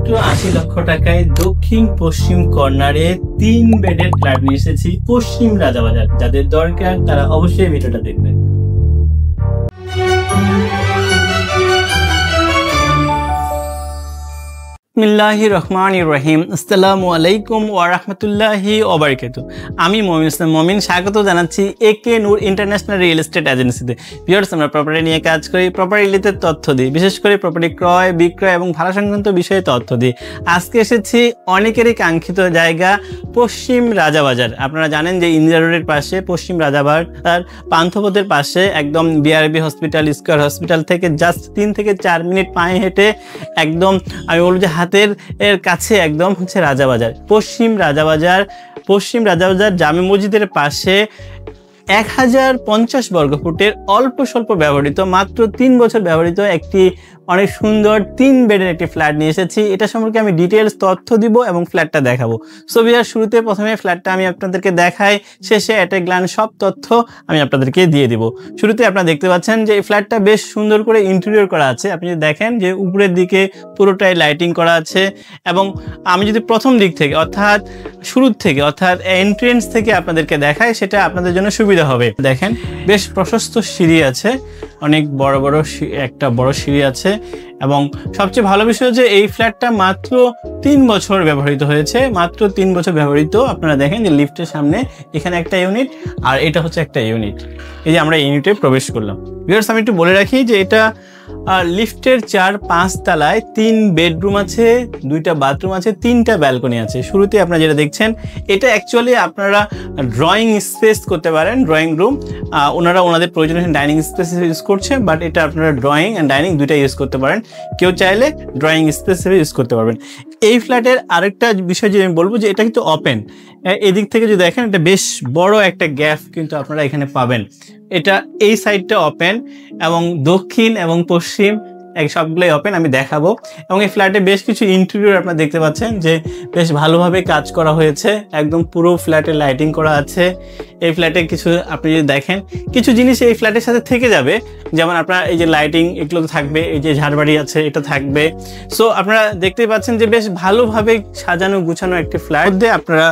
মাত্র ৮০ লক্ষ টাকায় দক্ষিণ পশ্চিম কর্নারে ৩ বেডের ফ্ল্যাট নিয়ে এসেছি পশ্চিম রাজাবাজার। যাদের দরকার তারা অবশ্যই ভিডিওটা দেখবেন। বিসমিল্লাহির রহমানির রহিম। আসসালামু আলাইকুম ওয়া রাহমাতুল্লাহি ওয়া বারাকাতুহু। আমি মমিন স্বাগত জানাচ্ছি একে নূর ইন্টারন্যাশনাল রিয়েল এস্টেট এজেন্সিতে। ভিউয়ার্স, আমরা প্রপার্টি নিয়ে কাজ করি, প্রপার্টি রিলেটেড তথ্য দিই, বিশেষ করে প্রপার্টি ক্রয় বিক্রয় এবং ভাড়া সংক্রান্ত বিষয়ে তথ্য দিই। আজকে এসেছি অনেকেরই কাঙ্ক্ষিত জায়গা পশ্চিম রাজাবাজার। আপনারা জানেন যে ইন্দিরা রোডের পাশে পশ্চিম রাজাবাজার পান্থপথের পাশে একদম বিআরবি হসপিটাল, স্কয়ার হসপিটাল থেকে জাস্ট 3 থেকে 4 মিনিট পায়ে হেঁটে একদম আমি বলবো যে হাতের এর কাছে একদম হচ্ছে রাজাবাজার। পশ্চিম রাজাবাজার জামে মসজিদের পাশে 1050 বর্গফুটের অল্প স্বল্প ব্যবহৃত, মাত্র 3 বছর ব্যবহৃত একটি অনেক সুন্দর 3 বেডের একটি ফ্ল্যাট নিয়ে এসেছি। এটা সম্পর্কে আমি ডিটেলস তথ্য দিব এবং ফ্ল্যাটটা দেখাবো। সো ভিউয়ার, শুরুতে প্রথমে ফ্ল্যাটটা আমি আপনাদেরকে দেখাই, শেষে এট এ গ্ল্যান্স সব তথ্য আমি আপনাদেরকে দিয়ে দিব। শুরুতে আপনারা দেখতে পাচ্ছেন যে এই ফ্ল্যাটটা বেশ সুন্দর করে ইন্টেরিয়র করা আছে। আপনি যদি দেখেন যে উপরের দিকে পুরোটাই লাইটিং করা আছে, এবং আমি যদি প্রথম দিক থেকে অর্থাৎ শুরুর থেকে অর্থাৎ এন্ট্রেন্স থেকে আপনাদেরকে দেখাই, সেটা আপনাদের জন্য সুবিধা হবে। দেখেন বেশ প্রশস্ত সিঁড়ি আছে, অনেক বড় একটা বড় সিঁড়ি আছে, এবং সবচেয়ে ভালো বিষয় হচ্ছে এই ফ্ল্যাটটা মাত্র 3 বছর ব্যবহৃত হয়েছে, মাত্র 3 বছর ব্যবহৃত। আপনারা দেখেন যে লিফটের সামনে এখানে একটা ইউনিট, আর এটা হচ্ছে একটা ইউনিট। এই যে আমরা ইউনিটে প্রবেশ করলাম। ভিউয়ার্স, আমি একটু বলে রাখি যে এটা লিফটের 4-5 তলায় 3 বেডরুম আছে, 2টা বাথরুম আছে, 3টা ব্যালকনি আছে। শুরুতে আপনারা যেটা দেখছেন এটা অ্যাকচুয়ালি আপনারা ড্রয়িং স্পেস করতে পারেন, ড্রয়িং রুম। ওনারা ওনাদের প্রয়োজনীয় ডাইনিং স্পেস ইউজ করছে, বাট এটা আপনারা ড্রয়িং অ্যান্ড ডাইনিং দুইটা ইউজ করতে পারেন। কেউ চাইলে ড্রয়িং স্পেস হিসেবে ইউজ করতে পারবেন। এই ফ্ল্যাটের আরেকটা বিষয় যে আমি বলবো যে এটা কিন্তু ওপেন। এদিক থেকে যদি দেখেন এটা বেশ বড় একটা গ্যাপ কিন্তু আপনারা এখানে পাবেন। এটা এই সাইডটা ওপেন, এবং দক্ষিণ এবং পশ্চিম সবগুলোই ওপেন, আমি দেখাবো। এবং এই ফ্ল্যাটে বেশ কিছু ইন্টেরিয়র আপনারা দেখতে পাচ্ছেন যে বেশ ভালোভাবে কাজ করা হয়েছে, একদম পুরো ফ্ল্যাটে লাইটিং করা আছে। এই ফ্ল্যাটে কিছু আপনি যদি দেখেন কিছু জিনিস এই ফ্ল্যাটের সাথে থেকে যাবে, যেমন আপনার এই যে লাইটিং এগুলো তো থাকবে, এই যে ঝাড়বাড়ি আছে এটা থাকবে। সো আপনারা দেখতেই পাচ্ছেন যে বেশ ভালোভাবে সাজানো গুছানো একটি ফ্ল্যাট মধ্যে আপনারা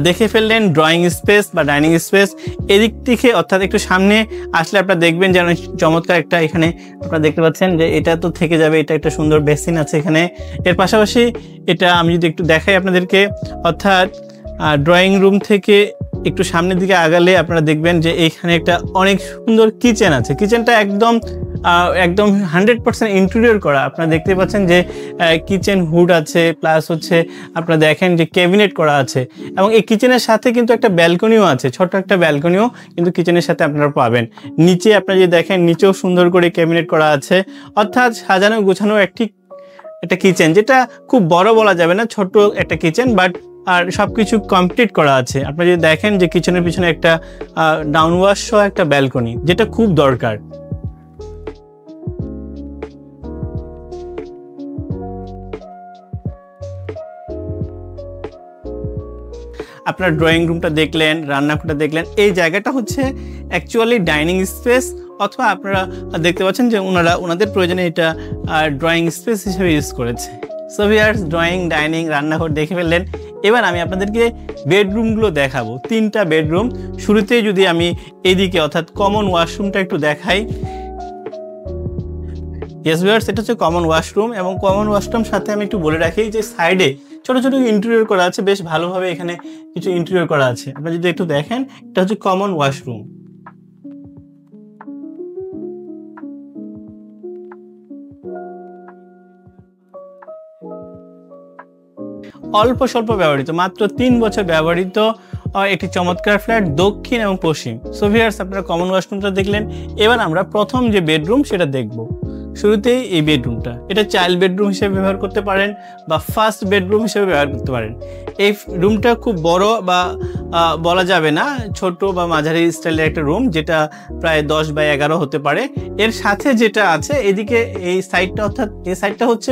দেখে ফেললেন ড্রয়িং স্পেস বা ডাইনিং স্পেস। এদিক থেকে অর্থাৎ একটু সামনে আসলে আপনারা দেখবেন যে অনেক চমৎকার একটা এখানে আপনারা দেখতে পাচ্ছেন যে এটা তো থেকে যাবে, এটা একটা সুন্দর বেসিন আছে এখানে। এর পাশাপাশি এটা আমি যদি একটু দেখাই আপনাদেরকে, অর্থাৎ ড্রয়িং রুম থেকে একটু সামনের দিকে আগালে আপনারা দেখবেন যে এইখানে একটা অনেক সুন্দর কিচেন আছে। কিচেনটা একদম 100% ইন্টেরিয়র করা। আপনারা দেখতে পাচ্ছেন যে কিচেন হুড আছে, প্লাস হচ্ছে আপনারা দেখেন যে ক্যাবিনেট করা আছে, এবং এই কিচেনের সাথে কিন্তু একটা ব্যালকনিও আছে, ছোট্ট একটা ব্যালকনিও কিন্তু কিচেনের সাথে আপনারা পাবেন। নিচে আপনারা যদি দেখেন নিচেও সুন্দর করে ক্যাবিনেট করা আছে, অর্থাৎ সাজানো গোছানো একটা কিচেন, যেটা খুব বড় বলা যাবে না, ছোট একটা কিচেন, বাট আর সবকিছু কমপ্লিট করা আছে। আপনারা যদি দেখেন যে কিচেনের পিছনে একটা ডাউনওয়াশ সহ একটা ব্যালকনি, যেটা খুব দরকার। আপনার ড্রয়িং রুমটা দেখলেন, রান্নাঘরটা দেখলেন, এই জায়গাটা হচ্ছে অ্যাকচুয়ালি ডাইনিং স্পেস, অথবা আপনারা দেখতে পাচ্ছেন যে ওনাদের প্রয়োজনে এটা ড্রয়িং স্পেস হিসেবে ইউজ করেছে। সো ভিউয়ার্স, ড্রয়িং, ডাইনিং, রান্নাঘর দেখে ফেললেন। এবার আমি আপনাদেরকে বেডরুমগুলো দেখাবো, 3টা বেডরুম। শুরুতে যদি আমি এদিকে অর্থাৎ কমন ওয়াশরুমটা একটু দেখাই। ইয়েস ভিউয়ার্স, এটা হচ্ছে কমন ওয়াশরুম, এবং কমন ওয়াশরুম সাথে আমি একটু বলে রাখি যে সাইডে ছোট ছোট ইন্টেরিয়র করা আছে, বেশ ভালোভাবে এখানে কিছু ইন্টেরিয়র করা আছে। আপনারা যদি একটু দেখেন, এটা হচ্ছে কমন ওয়াশরুম। অল্প স্বল্প ব্যবহৃত, মাত্র 3 বছর ব্যবহৃত একটি চমৎকার ফ্ল্যাট দক্ষিণ এবং পশ্চিম। সো ভিউয়ার্স, আপনারা কমন ওয়াশরুমটা দেখলেন। এবার আমরা প্রথম যে বেডরুম সেটা দেখব। শুরুতেই এই বেডরুমটা, এটা চাইল্ড বেডরুম হিসেবে ব্যবহার করতে পারেন বা ফার্স্ট বেডরুম হিসেবে ব্যবহার করতে পারেন। এই রুমটা খুব বড় বা বলা যাবে না, ছোট বা মাঝারি স্টাইলের একটা রুম, যেটা প্রায় 10x11 হতে পারে। এর সাথে যেটা আছে এদিকে এই সাইডটা, অর্থাৎ এই সাইডটা হচ্ছে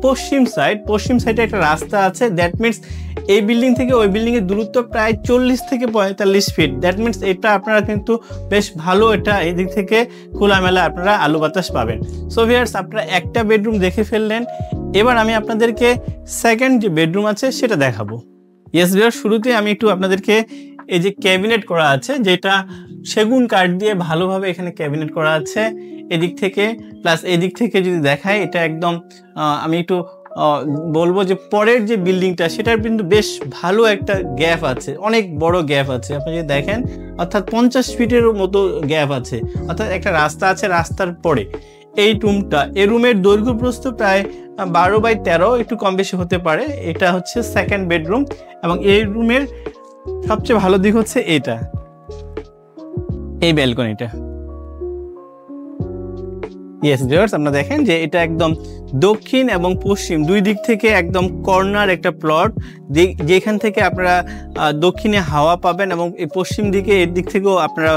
পশ্চিম সাইডে একটা রাস্তা আছে। দ্যাট মিনস এই বিল্ডিং থেকে ওই বিল্ডিং এর দূরত্ব প্রায় 40 থেকে 45 ফিট। দ্যাট মিনস এটা আপনারা কিন্তু বেশ ভালো, এটা এই দিক থেকে খোলামেলা আপনারা আলো বাতাস পাবেন। সো ভিউয়ার্স, আপনারা একটা বেডরুম দেখে ফেললেন। এবার আমি আপনাদেরকে সেকেন্ড যে বেডরুম আছে সেটা দেখাবো। ইয়েস ভিউয়ার্স, শুরুতে আমি একটু আপনাদেরকে এই যে ক্যাবিনেট করা আছে, যেটা সেগুন কাঠ দিয়ে ভালোভাবে এখানে ক্যাবিনেট করা আছে এদিক থেকে, প্লাস এদিক থেকে যদি দেখায় এটা একদম আমি একটু বলবো যে পরের যে বিল্ডিংটা সেটার কিন্তু বেশ ভালো একটা গ্যাপ আছে, অনেক বড় গ্যাপ আছে। আপনি যদি দেখেন অর্থাৎ 50 ফিটের মতো গ্যাপ আছে, অর্থাৎ একটা রাস্তা আছে, রাস্তার পরে এই রুমটা, এই রুমের দৈর্ঘ্য প্রস্থ প্রায় 12x13, একটু কম বেশি হতে পারে। এটা হচ্ছে সেকেন্ড বেডরুম এবং এই রুমের সবচেয়ে ভালো দিক হচ্ছে এটা, এই ব্যালকনিটা। ইয়েস ভিউয়ার্স, আপনারা দেখেন যে এটা একদম দক্ষিণ এবং পশ্চিম দুই দিক থেকে একদম কর্নার একটা প্লট, যেখান থেকে আপনারা দক্ষিণে হাওয়া পাবেন এবং এই পশ্চিম দিকে এর দিক থেকেও আপনারা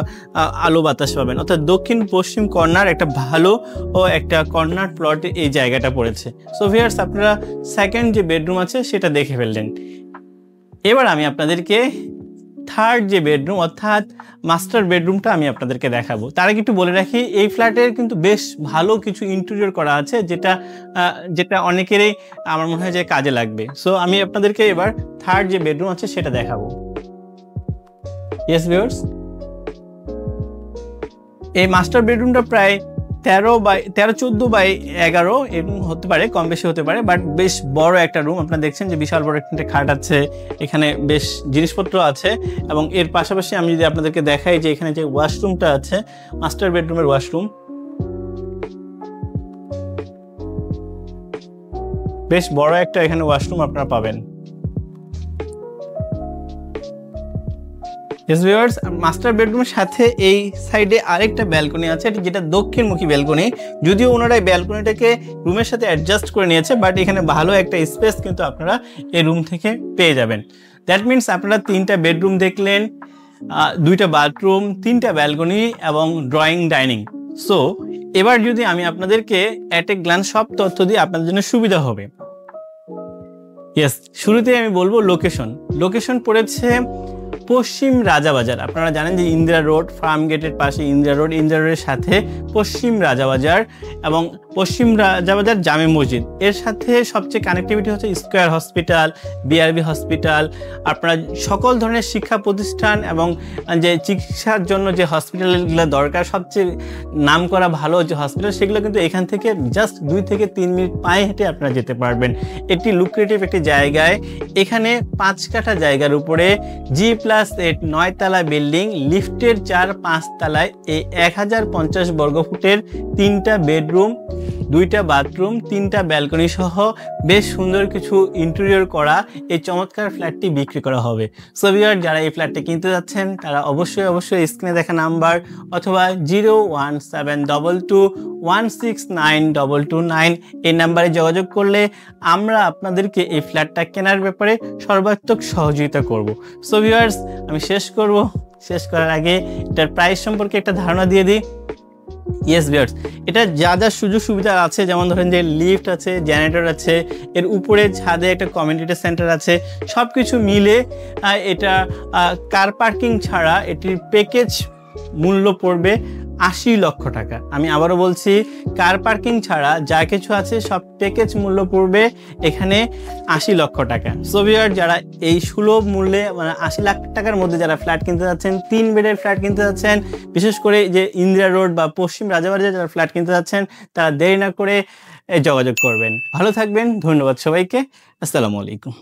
আলো বাতাস পাবেন, অর্থাৎ দক্ষিণ পশ্চিম কর্নার একটা ভালো ও একটা কর্নার প্লটে এই জায়গাটা পড়েছে। সো ভিউয়ার্স, আপনারা সেকেন্ড যে বেডরুম আছে সেটা দেখে ফেললেন। এবার আমি আপনাদেরকে থার্ড যে বেডরুম অর্থাৎ মাস্টার বেডরুমটা আমি আপনাদেরকে দেখাবো। তার আগে একটু বলে রাখি, এই ফ্ল্যাটের কিন্তু বেশ ভালো কিছু ইন্টেরিয়র করা আছে, যেটা অনেকেরই আমার মনে হয় যে কাজে লাগবে। সো আমি আপনাদেরকে এবার থার্ড যে বেডরুম আছে সেটা দেখাবো। ইয়েস ভিউয়ার্স, এই মাস্টার বেডরুমটা প্রায় 13-14x11 এরকম হতে পারে, কম বেশি হতে পারে, বাট বেশ বড় একটা রুম। আপনারা দেখছেন যে বিশাল বড় একটা খাট আছে, এখানে বেশ জিনিসপত্র আছে এবং এর পাশাপাশি আমি যদি আপনাদেরকে দেখাই যে এখানে যে ওয়াশরুমটা আছে, মাস্টার বেডরুমের ওয়াশরুম, বেশ বড় একটা এখানে ওয়াশরুম আপনারা পাবেন। মাস্টার বেডরুমের সাথে এই সাইডে আরেকটা ব্যালকনি আছে, যেটা দক্ষিণমুখী ব্যালকনি। যদিও ওনারা এই ব্যালকনিটাকে রুমের সাথে অ্যাডজাস্ট করে নিয়েছে, বাট এখানে ভালো একটা স্পেস কিন্তু আপনারা এই রুম থেকে পেয়ে যাবেন। দ্যাট মিনস আপনারা 3টা বেডরুম দেখলেন, 2টা বাথরুম, 3টা ব্যালকনি এবং ড্রয়িং ডাইনিং। সো এবার যদি আমি আপনাদেরকে অ্যাট এ গ্ল্যান্স সব তথ্য দিয়ে আপনাদের জন্য সুবিধা হবে। ইয়েস, শুরুতে আমি বলবো লোকেশন পড়েছে পশ্চিম রাজাবাজার। আপনারা জানেন যে ইন্দিরা রোড, ফার্ম গেটের পাশে ইন্দিরা রোডের সাথে পশ্চিম রাজাবাজার এবং পশ্চিম রাজাবাজার জামে মসজিদ, এর সাথে সবচেয়ে কানেক্টিভিটি হচ্ছে স্কয়ার হসপিটাল, বিআরবি হসপিটাল। আপনারা সকল ধরনের শিক্ষা প্রতিষ্ঠান এবং যে চিকিৎসার জন্য যে হসপিটালগুলো দরকার, সবচেয়ে নাম করা ভালো যে হসপিটাল, সেগুলো কিন্তু এখান থেকে জাস্ট 2 থেকে 3 মিনিট পায়ে হেঁটে আপনারা যেতে পারবেন। একটি লুক্রেটিভ একটি জায়গায়, এখানে 5 কাঠা জায়গার উপরে G+8 9 তলা বিল্ডিং, লিফটের 4-5 তলায় এই 1050 বর্গফুটের 3টা বেডরুম, 2টা বাথরুম, 3টা ব্যালকনি সহ বেশ সুন্দর কিছু ইন্টেরিয়র করা এই চমৎকার ফ্ল্যাটটি বিক্রি করা হবে। সো ভিউয়ার, যারা এই ফ্ল্যাটটি কিনতে যাচ্ছেন তারা অবশ্যই স্ক্রিনে দেখা নাম্বার অথবা 01722169229 এই নাম্বারে যোগাযোগ করলে আমরা আপনাদেরকে এই ফ্ল্যাটটা কেনার ব্যাপারে সর্বাত্মক সহযোগিতা করব। সো ভিউয়ার্স, আমি শেষ করার আগে এটার প্রাইস সম্পর্কে একটা ধারণা দিয়ে দিই। ইয়েস ভিউয়ার্স, এটা যা সুযোগ সুবিধা আছে, যেমন ধরেন যে লিফট আছে, জেনারেটর আছে, এর উপরে ছাদে একটা কমিউনিটি সেন্টার আছে, সব কিছু মিলে এটা কার পার্কিং ছাড়া এটির প্যাকেজ মূল্য পড়বে 80 লক্ষ টাকা। আমি আবারও বলছি, কার পার্কিং ছাড়া যা কিছু আছে সব প্যাকেজ মূল্য পড়বে এখানে 80 লক্ষ টাকা। সো ভিউয়ার, যারা এই সুলভ মূল্যে মানে 80 লাখ টাকার মধ্যে যারা ফ্ল্যাট কিনতে যাচ্ছেন, 3 বেডের ফ্ল্যাট কিনতে যাচ্ছেন, বিশেষ করে যে ইন্দিরা রোড বা পশ্চিম রাজাবাজারে যারা ফ্ল্যাট কিনতে যাচ্ছেন, তারা দেরি না করে যোগাযোগ করবেন। ভালো থাকবেন, ধন্যবাদ সবাইকে, আসসালামু আলাইকুম।